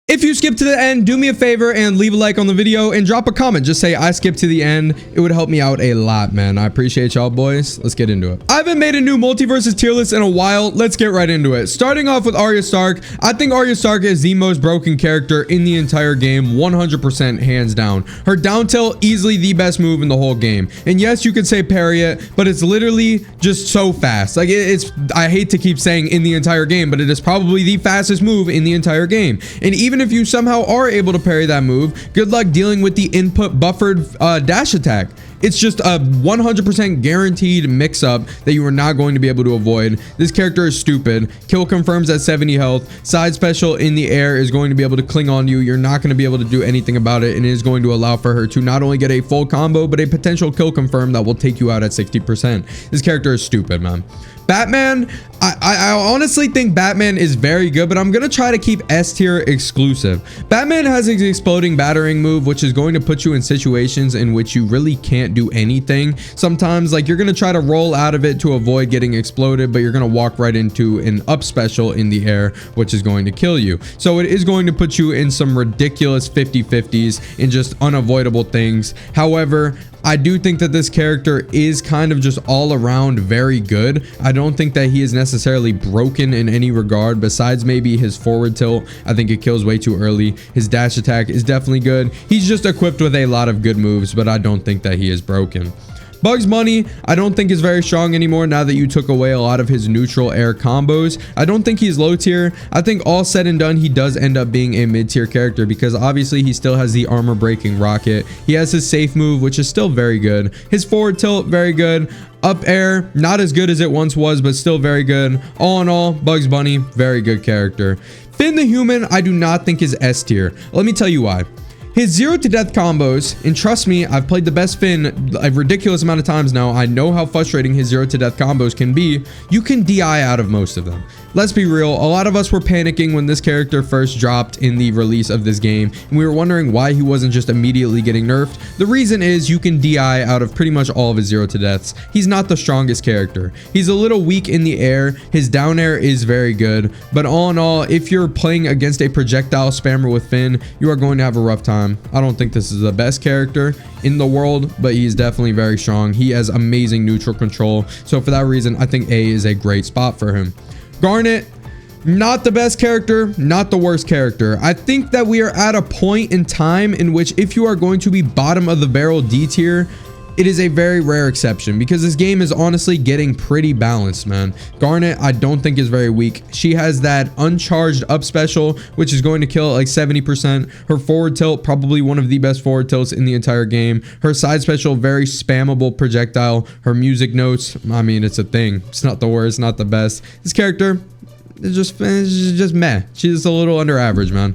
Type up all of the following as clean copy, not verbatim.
If you skip to the end, do me a favor and leave a like on the video and drop a comment. Just say I skipped to the end. It would help me out a lot, man. I appreciate y'all, boys. Let's get into it. I haven't made a new MultiVersus tier list in a while. Let's get right into it. Starting off with Arya Stark. I think Arya Stark is the most broken character in the entire game, 100% hands down. Her down tilt, easily the best move in the whole game. And yes, you could say parry it, but it's literally just so fast. Like I hate to keep saying in the entire game, but it is probably the fastest move in the entire game. And even if you somehow are able to parry that move, good luck dealing with the input buffered dash attack. It's just a 100% guaranteed mix-up that you are not going to be able to avoid. This character is stupid. Kill confirms at 70 health. Side special in the air is going to be able to cling on you. You're not going to be able to do anything about it, and it is going to allow for her to not only get a full combo, but a potential kill confirm that will take you out at 60%. This character is stupid, man. Batman, I honestly think Batman is very good, but I'm going to try to keep S tier exclusive. Batman has his exploding battering move, which is going to put you in situations in which you really can't do anything. Sometimes, like, you're going to try to roll out of it to avoid getting exploded, but you're going to walk right into an up special in the air, which is going to kill you. So it is going to put you in some ridiculous 50-50s and just unavoidable things. However, I do think that this character is kind of just all around very good. I don't think that he is necessarily broken in any regard besides maybe his forward tilt. I think it kills way too early. His dash attack is definitely good. He's just equipped with a lot of good moves, but I don't think that he is broken. Bugs Bunny, I don't think is very strong anymore now that you took away a lot of his neutral air combos. I don't think he's low tier. I think all said and done, he does end up being a mid tier character because obviously he still has the armor breaking rocket. He has his safe move, which is still very good. His forward tilt, very good. Up air, not as good as it once was, but still very good. All in all, Bugs Bunny, very good character. Finn the Human, I do not think is S tier. Let me tell you why. His 0 to death combos, and trust me, I've played the best Finn a ridiculous amount of times now. I know how frustrating his 0 to death combos can be. You can DI out of most of them. Let's be real, a lot of us were panicking when this character first dropped in the release of this game, and we were wondering why he wasn't just immediately getting nerfed. The reason is you can DI out of pretty much all of his 0 to deaths. He's not the strongest character. He's a little weak in the air. His down air is very good, but all in all, if you're playing against a projectile spammer with Finn, you are going to have a rough time. I don't think this is the best character in the world, but he's definitely very strong. He has amazing neutral control, so for that reason, I think A is a great spot for him. Garnet, not the best character, not the worst character. I think that we are at a point in time in which if you are going to be bottom of the barrel D tier, it is a very rare exception because this game is honestly getting pretty balanced, man. Garnet, I don't think is very weak. She has that uncharged up special, which is going to kill at like 70%. Her forward tilt, probably one of the best forward tilts in the entire game. Her side special, very spammable projectile. Her music notes, I mean, it's a thing. It's not the worst, not the best. This character is just meh. She's a little under average, man.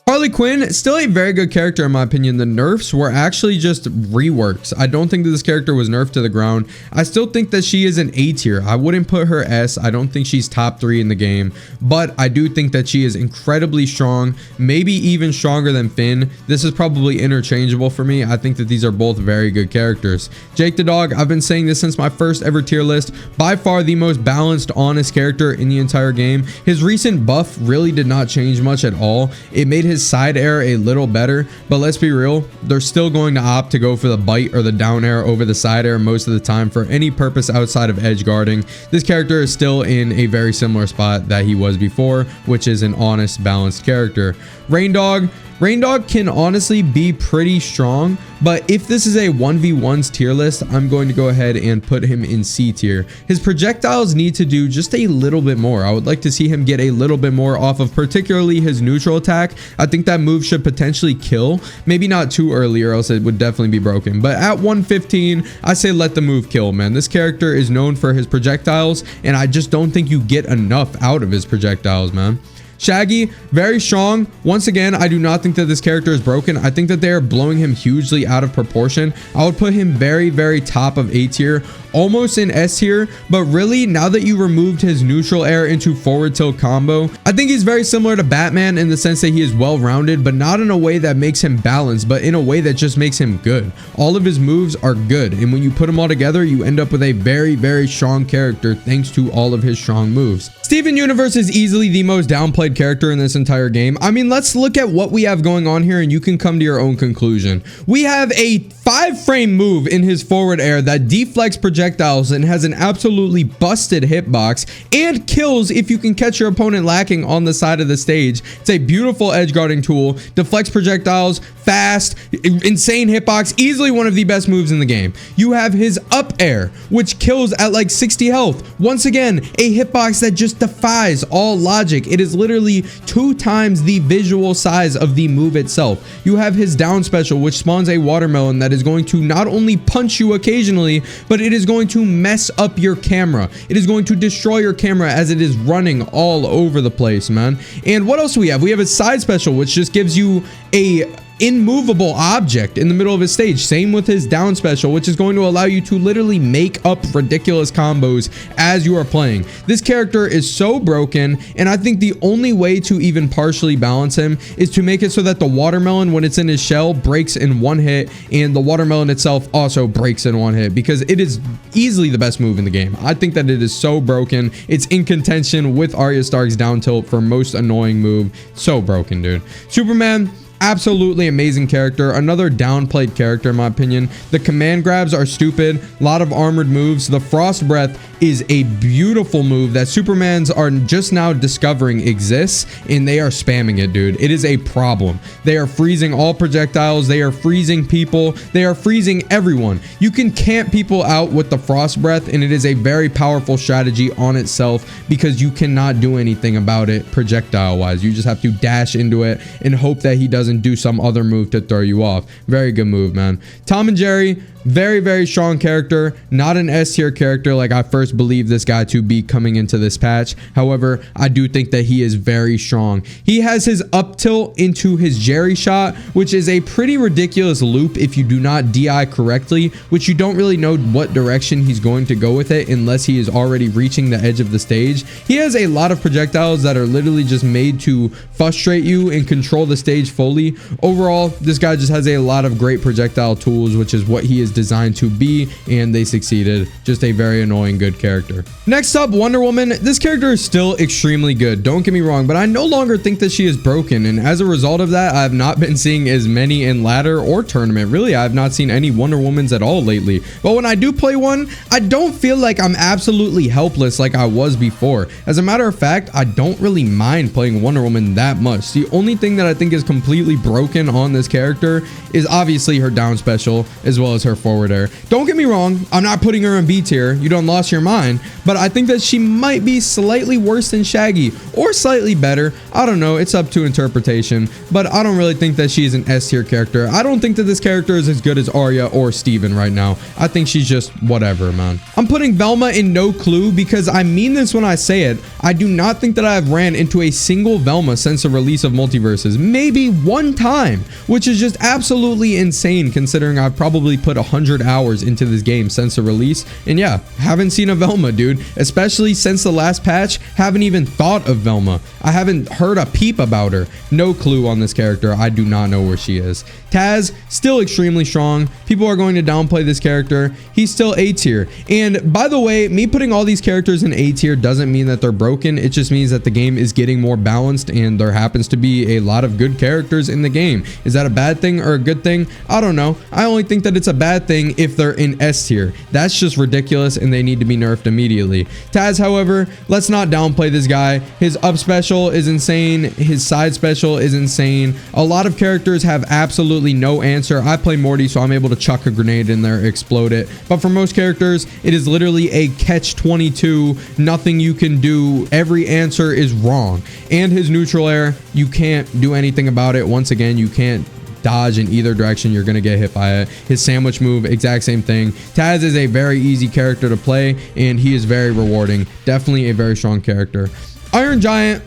Harley Quinn, still a very good character in my opinion. The nerfs were actually just reworks. I don't think that this character was nerfed to the ground. I still think that she is an A tier. I wouldn't put her S. I don't think she's top 3 in the game, but I do think that she is incredibly strong, maybe even stronger than Finn. This is probably interchangeable for me. I think that these are both very good characters. Jake the Dog, I've been saying this since my first ever tier list. By far the most balanced, honest character in the entire game. His recent buff really did not change much at all. It made his side air a little better, but let's be real, they're still going to opt to go for the bite or the down air over the side air most of the time for any purpose outside of edge guarding. This character is still in a very similar spot that he was before, which is an honest, balanced character. Rain Dog can honestly be pretty strong, but if this is a 1v1s tier list, I'm going to go ahead and put him in C tier. His projectiles need to do just a little bit more. I would like to see him get a little bit more off of particularly his neutral attack. I think that move should potentially kill. Maybe not too early or else it would definitely be broken. But at 115, I say let the move kill, man. This character is known for his projectiles, and I just don't think you get enough out of his projectiles, man. Shaggy, very strong. Once again, I do not think that this character is broken. I think that they are blowing him hugely out of proportion. I would put him very, very top of A tier, almost in S tier, but really now that you removed his neutral air into forward tilt combo, I think he's very similar to Batman in the sense that he is well-rounded, but not in a way that makes him balanced, but in a way that just makes him good. All of his moves are good, and when you put them all together, you end up with a very, very strong character thanks to all of his strong moves. Steven Universe is easily the most downplayed downplayed character in this entire game. I mean, let's look at what we have going on here and you can come to your own conclusion. We have a 5-frame move in his forward air that deflects projectiles and has an absolutely busted hitbox and kills if you can catch your opponent lacking on the side of the stage. It's a beautiful edge guarding tool, deflects projectiles, fast, insane hitbox, easily one of the best moves in the game. You have his up air, which kills at like 60 health. Once again, a hitbox that just defies all logic. It is literally 2 times the visual size of the move itself. You have his down special, which spawns a watermelon that is going to not only punch you occasionally, but it is going to mess up your camera. It is going to destroy your camera as it is running all over the place, man. And what else do we have? We have a side special, which just gives you a immovable object in the middle of his stage. Same with his down special, which is going to allow you to literally make up ridiculous combos as you are playing. This character is so broken, and I think the only way to even partially balance him is to make it so that the watermelon, when it's in his shell, breaks in 1 hit, and the watermelon itself also breaks in 1 hit, because it is easily the best move in the game. I think that it is so broken. It's in contention with Arya Stark's down tilt for most annoying move. So broken, dude. Superman, absolutely amazing character, another downplayed character in my opinion. The command grabs are stupid, a lot of armored moves. The frost breath is a beautiful move that Supermans are just now discovering exists, and they are spamming it, dude. It is a problem. They are freezing all projectiles, they are freezing people, they are freezing everyone. You can camp people out with the frost breath, and it is a very powerful strategy on itself because you cannot do anything about it projectile wise. You just have to dash into it and hope that he doesn't do some other move to throw you off. Very good move, man. Tom and Jerry, very, very strong character, not an S tier character like I first believed this guy to be coming into this patch. However, I do think that he is very strong. He has his up tilt into his Jerry shot, which is a pretty ridiculous loop if you do not DI correctly, which you don't really know what direction he's going to go with it unless he is already reaching the edge of the stage. He has a lot of projectiles that are literally just made to frustrate you and control the stage fully. Overall, this guy just has a lot of great projectile tools, which is what he is designed to be, and they succeeded. Just a very annoying good character. Next up, Wonder Woman. This character is still extremely good, don't get me wrong, but I no longer think that she is broken, and as a result of that, I have not been seeing as many in ladder or tournament. Really, I have not seen any Wonder Womans at all lately, but when I do play one, I don't feel like I'm absolutely helpless like I was before. As a matter of fact, I don't really mind playing Wonder Woman that much. The only thing that I think is completely broken on this character is obviously her down special as well as her forward air. Don't get me wrong, I'm not putting her in B tier, you done lost your mind, but I think that she might be slightly worse than Shaggy or slightly better. I don't know, it's up to interpretation, but I don't really think that she's an S tier character. I don't think that this character is as good as Arya or Steven right now. I think she's just whatever, man. I'm putting Velma in no clue because I mean this when I say it. I do not think that I have ran into a single Velma since the release of MultiVersus. Maybe one time, which is just absolutely insane considering I've probably put 100 hours into this game since the release. And yeah, haven't seen a Velma, dude, especially since the last patch. Haven't even thought of Velma. I haven't heard a peep about her. No clue on this character. I do not know where she is. Taz, still extremely strong. People are going to downplay this character. He's still A tier. And by the way, me putting all these characters in A tier doesn't mean that they're broken. It just means that the game is getting more balanced and there happens to be a lot of good characters in the game. Is that a bad thing or a good thing? I don't know. I only think that it's a bad thing if they're in S tier. That's just ridiculous and they need to be nerfed immediately. Taz, however, let's not downplay this guy. His up special is insane. His side special is insane. A lot of characters have absolutely no answer. I play Morty, so I'm able to chuck a grenade in there, explode it. But for most characters, it is literally a catch-22. Nothing you can do. Every answer is wrong. And his neutral air, you can't do anything about it. Once again, you can't dodge in either direction. You're gonna get hit by it. His sandwich move, exact same thing. Taz is a very easy character to play, and he is very rewarding. Definitely a very strong character. Iron Giant,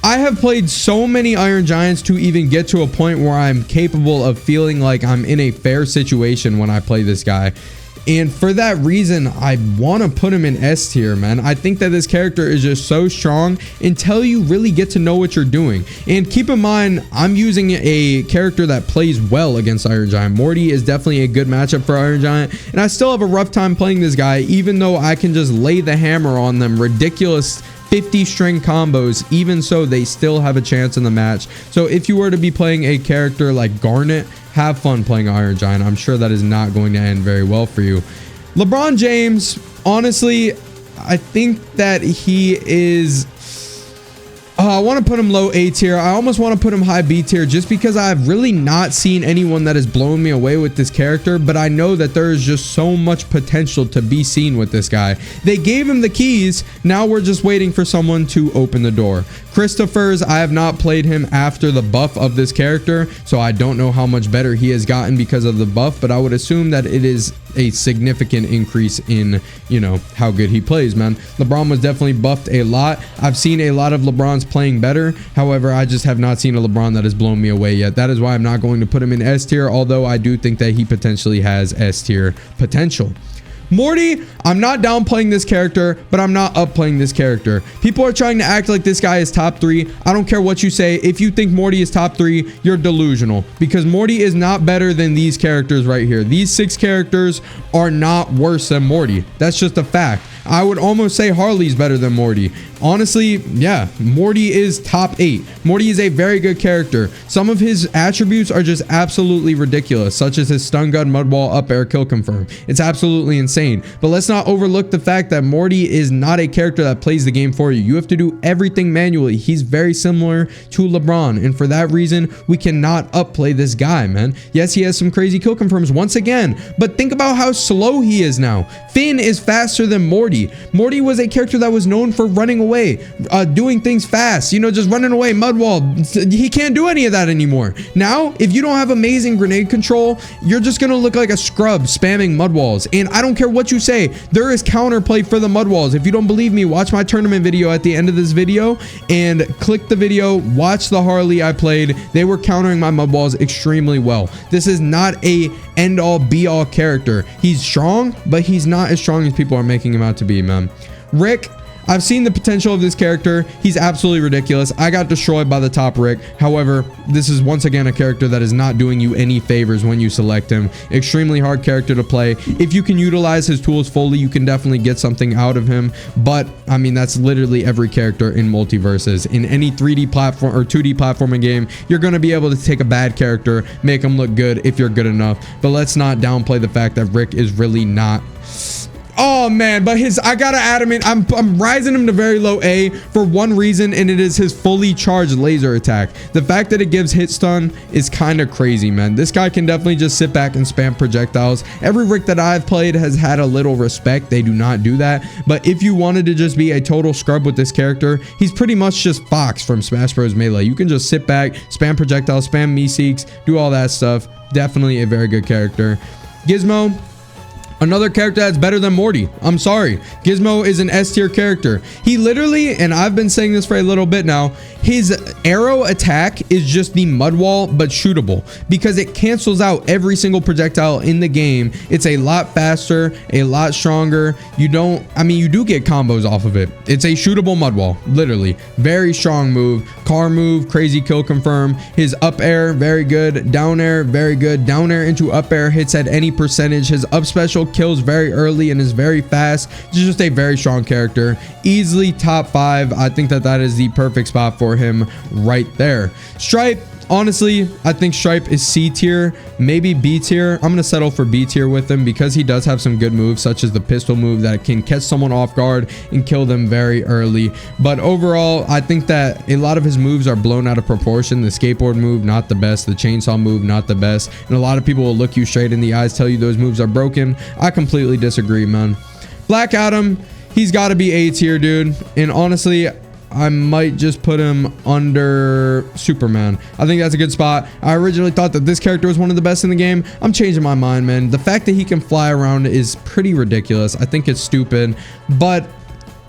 I have played so many Iron Giants to even get to a point where I'm capable of feeling like I'm in a fair situation when I play this guy. And for that reason, I want to put him in S tier, man. I think that this character is just so strong until you really get to know what you're doing. And keep in mind, I'm using a character that plays well against Iron Giant. Morty is definitely a good matchup for Iron Giant. And I still have a rough time playing this guy, even though I can just lay the hammer on them ridiculous 50 string combos. Even so, they still have a chance in the match. So if you were to be playing a character like Garnet, have fun playing Iron Giant. I'm sure that is not going to end very well for you. LeBron James, honestly, I think that he is... I want to put him low A tier. I almost want to put him high B tier just because I've really not seen anyone that has blown me away with this character, but I know that there is just so much potential to be seen with this guy. They gave him the keys. Now we're just waiting for someone to open the door. Christopher's, I have not played him after the buff of this character, so I don't know how much better he has gotten because of the buff, but I would assume that it is a significant increase in, you know, how good he plays, man. LeBron was definitely buffed a lot. I've seen a lot of LeBron's playing better. However, I just have not seen a LeBron that has blown me away yet. That is why I'm not going to put him in S tier, although I do think that he potentially has S tier potential. Morty, I'm not downplaying this character, but I'm not upplaying this character. People are trying to act like this guy is top 3. I don't care what you say. If you think Morty is top 3, you're delusional, because Morty is not better than these characters right here. These 6 characters are not worse than Morty. That's just a fact. I would almost say Harley's better than Morty. Honestly, yeah, Morty is top 8. Morty is a very good character. Some of his attributes are just absolutely ridiculous, such as his stun gun, mud wall, up air, kill confirm. It's absolutely insane. But let's not overlook the fact that Morty is not a character that plays the game for you. You have to do everything manually. He's very similar to LeBron, and for that reason, we cannot upplay this guy, man. Yes, he has some crazy kill confirms once again, but think about how slow he is now. Finn is faster than Morty. Morty was a character that was known for running away, doing things fast, you know, just running away, mud wall. He can't do any of that anymore. Now, if you don't have amazing grenade control, you're just gonna look like a scrub spamming mud walls. And I don't care what you say, there is counterplay for the mud walls. If you don't believe me, watch my tournament video at the end of this video and click the video, watch the Harley I played. They were countering my mud walls extremely well. This is not a end all be all character. He's strong, but he's not as strong as people are making him out to be, man. Rick, I've seen the potential of this character. He's absolutely ridiculous. I got destroyed by the top Rick. However, this is once again a character that is not doing you any favors when you select him. Extremely hard character to play. If you can utilize his tools fully, you can definitely get something out of him. But I mean, that's literally every character in MultiVersus. In any 3D platform or 2D platforming game, you're going to be able to take a bad character, make him look good if you're good enough. But let's not downplay the fact that Rick is really not... Oh man, but I gotta add him in. I'm rising him to very low A for one reason, and it is his fully charged laser attack. The fact that it gives hit stun is kind of crazy, man. This guy can definitely just sit back and spam projectiles. Every Rick that I've played has had a little respect. They do not do that. But if you wanted to just be a total scrub with this character, he's pretty much just Fox from Smash Bros. Melee. You can just sit back, spam projectiles, spam me-seeks, do all that stuff. Definitely a very good character. Gizmo, another character that's better than Morty. I'm sorry. Gizmo is an S tier character. He literally, and I've been saying this for a little bit now, his arrow attack is just the mud wall, but shootable, because it cancels out every single projectile in the game. It's a lot faster, a lot stronger. You do get combos off of it. It's a shootable mud wall, literally. Very strong move. Car move, crazy kill confirm. His up air, very good. Down air, very good. Down air into up air hits at any percentage. His up special kills very early and is very fast. Just a very strong character. Easily top 5. I think that is the perfect spot for him right there. Stripe, honestly, I think Stripe is C tier, maybe B tier. I'm gonna settle for B tier with him because he does have some good moves, such as the pistol move that can catch someone off guard and kill them very early. But overall, I think that a lot of his moves are blown out of proportion. The skateboard move, not the best. The chainsaw move, not the best. And a lot of people will look you straight in the eyes, tell you those moves are broken. I completely disagree, man. Black Adam, he's got to be A tier, dude. And honestly, I might just put him under Superman. I think that's a good spot. I originally thought that this character was one of the best in the game. I'm changing my mind, man. The fact that he can fly around is pretty ridiculous. I think it's stupid, but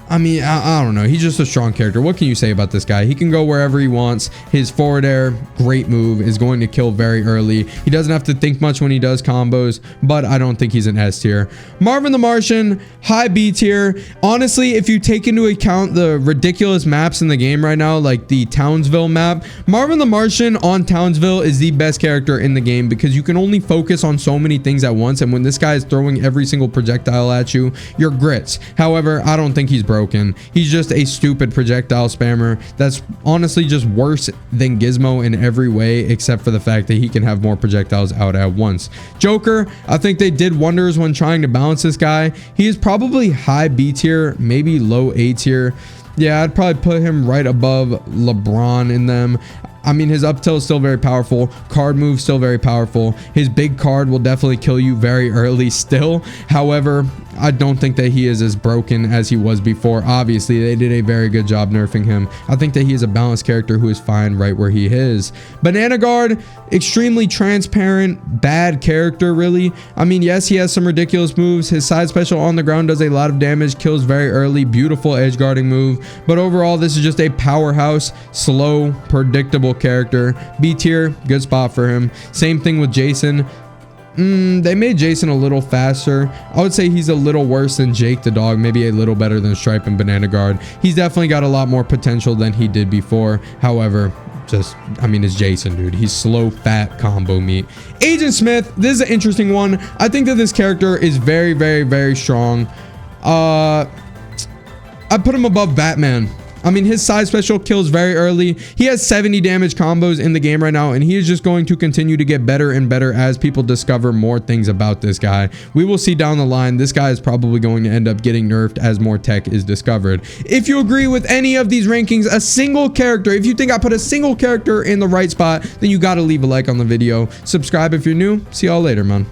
I mean, I don't know. He's just a strong character. What can you say about this guy? He can go wherever he wants. His forward air, great move, is going to kill very early. He doesn't have to think much when he does combos, but I don't think he's an S tier. Marvin the Martian, high B tier. Honestly, if you take into account the ridiculous maps in the game right now, like the Townsville map, Marvin the Martian on Townsville is the best character in the game because you can only focus on so many things at once, and when this guy is throwing every single projectile at you, you're grits. However, I don't think he's broken. broken. He's just a stupid projectile spammer that's honestly just worse than Gizmo in every way, except for the fact that he can have more projectiles out at once. Joker, I think they did wonders when trying to balance this guy. He is probably high B tier, maybe low A tier. Yeah, I'd probably put him right above LeBron in them. I mean, his up tilt is still very powerful. Card move still very powerful. His big card will definitely kill you very early still. However, I don't think that he is as broken as he was before. Obviously, they did a very good job nerfing him. I think that he is a balanced character who is fine right where he is. Banana Guard, extremely transparent, bad character, really. I mean, yes, he has some ridiculous moves. His side special on the ground does a lot of damage, kills very early, beautiful edge guarding move. But overall, this is just a powerhouse, slow, predictable character. B tier, good spot for him. Same thing with Jason. They made Jason a little faster. I would say he's a little worse than Jake the dog, maybe a little better than Stripe and Banana Guard. He's definitely got a lot more potential than he did before. However, I mean, it's Jason, dude. He's slow, fat combo meat. Agent Smith, this is an interesting one. I think that this character is very, very, very strong. I put him above Batman. I mean, his side special kills very early. He has 70 damage combos in the game right now, and he is just going to continue to get better and better as people discover more things about this guy. We will see down the line. This guy is probably going to end up getting nerfed as more tech is discovered. If you agree with any of these rankings, a single character, if you think I put a single character in the right spot, then you got to leave a like on the video. Subscribe if you're new. See y'all later, man.